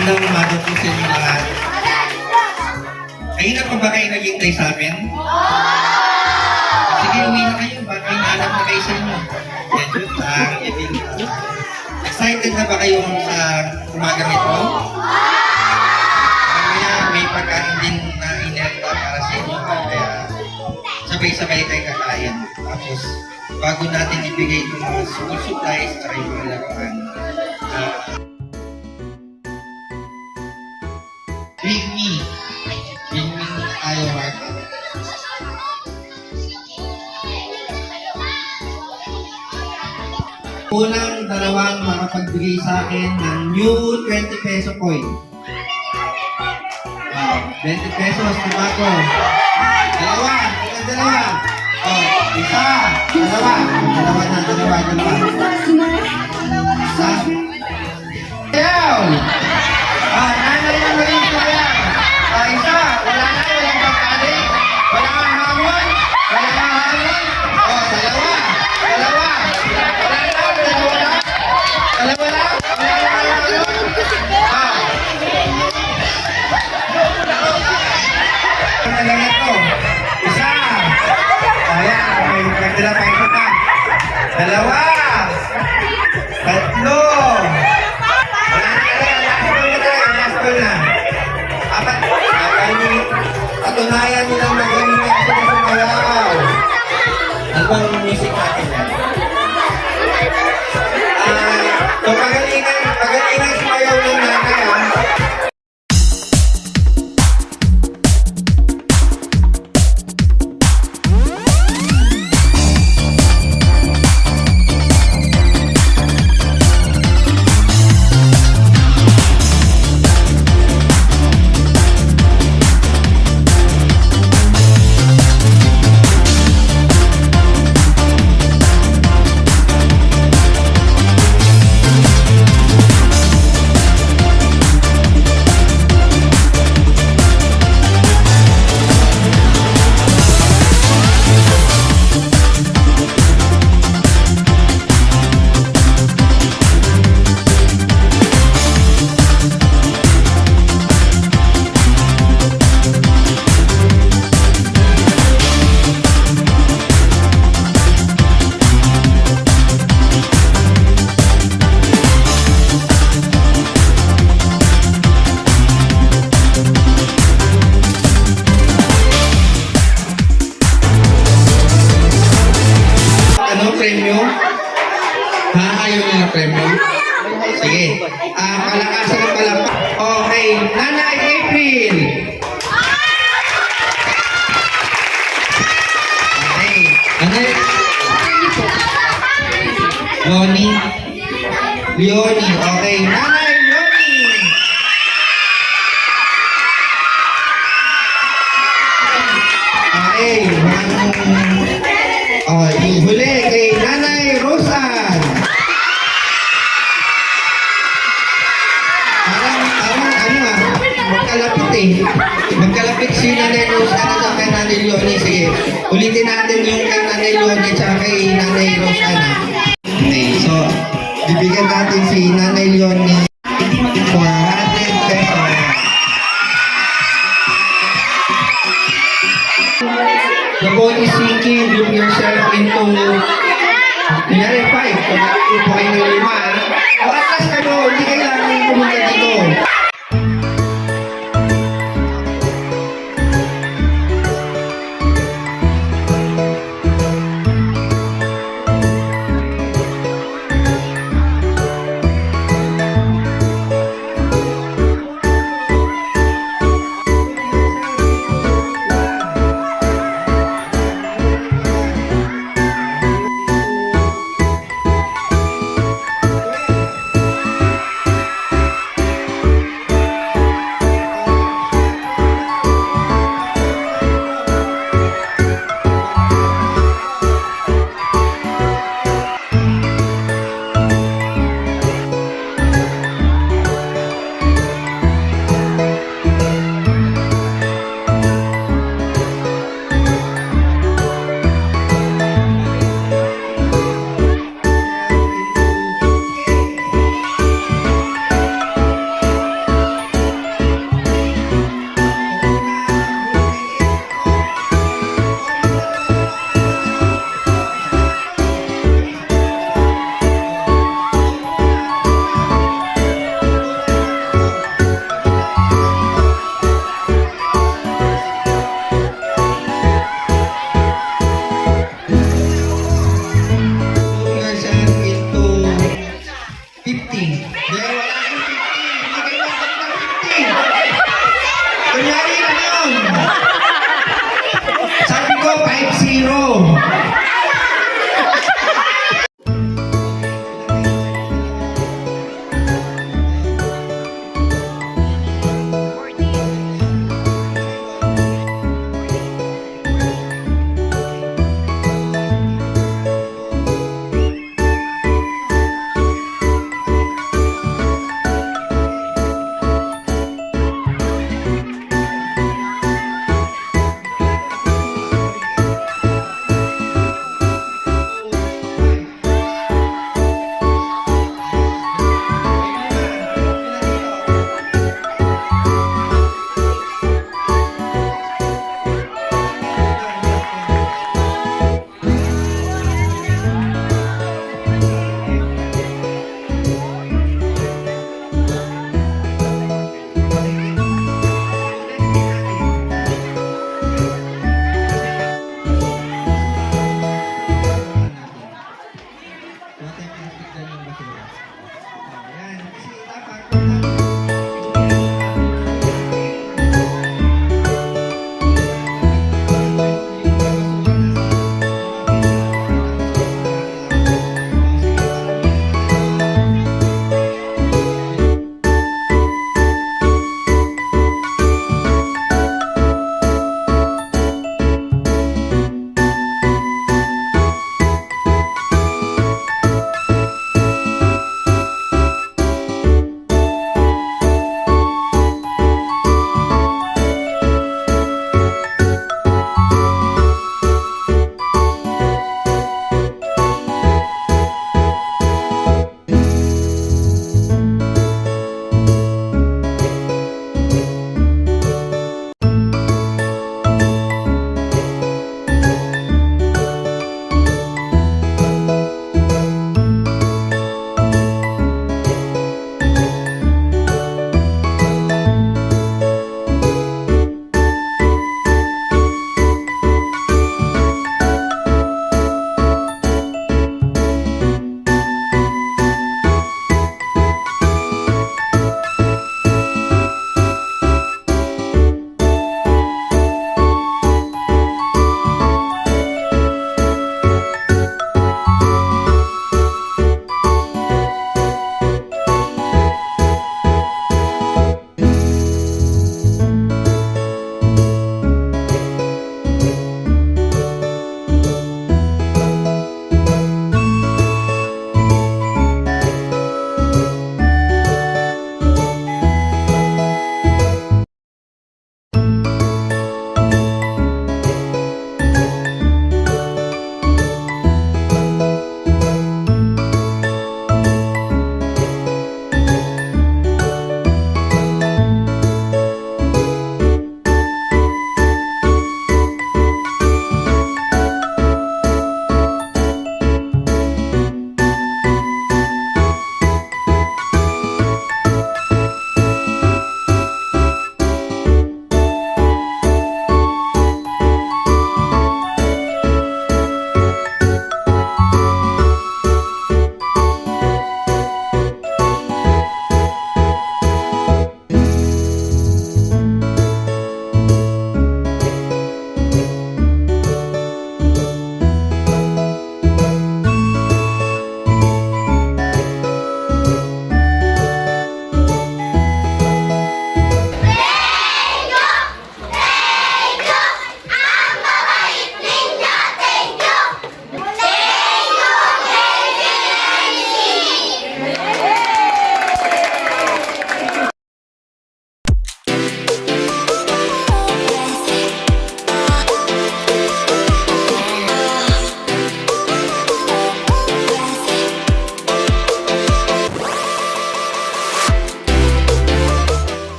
Magandang umaga po sa inyo lahat. Kayo na pa ba kayo naghintay sa amin? Sige, uwi na kayo. Baka kayo naalam na kayo sa inyo. Excited na ba kayo sa umagang ito? Kaya may pagkain din na inerta para sa inyo. Kaya sabay-sabay tayo kakain. Tapos, bago natin ibigay itong mga school supplies para yung mga laruan, bring me ayaw natin. Unang dalawang makapagbigay sa akin ng new 20 peso coin. 20 pesos, tobacco. Dalawa. Isa. Dalawa. Isa. Ayaw! Nanay na rin kaya. Isa. Walang pagkali. Walang hamon. Dalawa. Isa. Ayan, nagdala pa isa pa. Dalawa. Tatlo. Last na. Apat. Patunayan nilang magaling na ako sa sumayaw. Ano bang music natin yan? So, pagalingan sumayaw ng nanay, premyo? Ayaw nila premyo? Sige. Palakasan ng palakpak. Okay. Nanay April. Okay. Nanay Leonie. Okay. Nanay Leonie. Okay. Huli kay Nanay Rosan. Magkalapit si Nanay Rosan at kay Nanay Leonie. Sige, ulitin natin yung kay Nanay Leonie at kay Nanay Rosan. Okay, so, bibigyan natin si Nanay Leonie 400 pesos. The ball is sinking, look yourself into kunyari 5, kung nakikita po kayo ng 5, o atlas kayo, hindi kailangan pumunta dito. 50. Dahil wala kang 50. Bigay mo ako ng 50. Kunyari na yun. Sabi ko, 5-0. Ayan, kasi dapat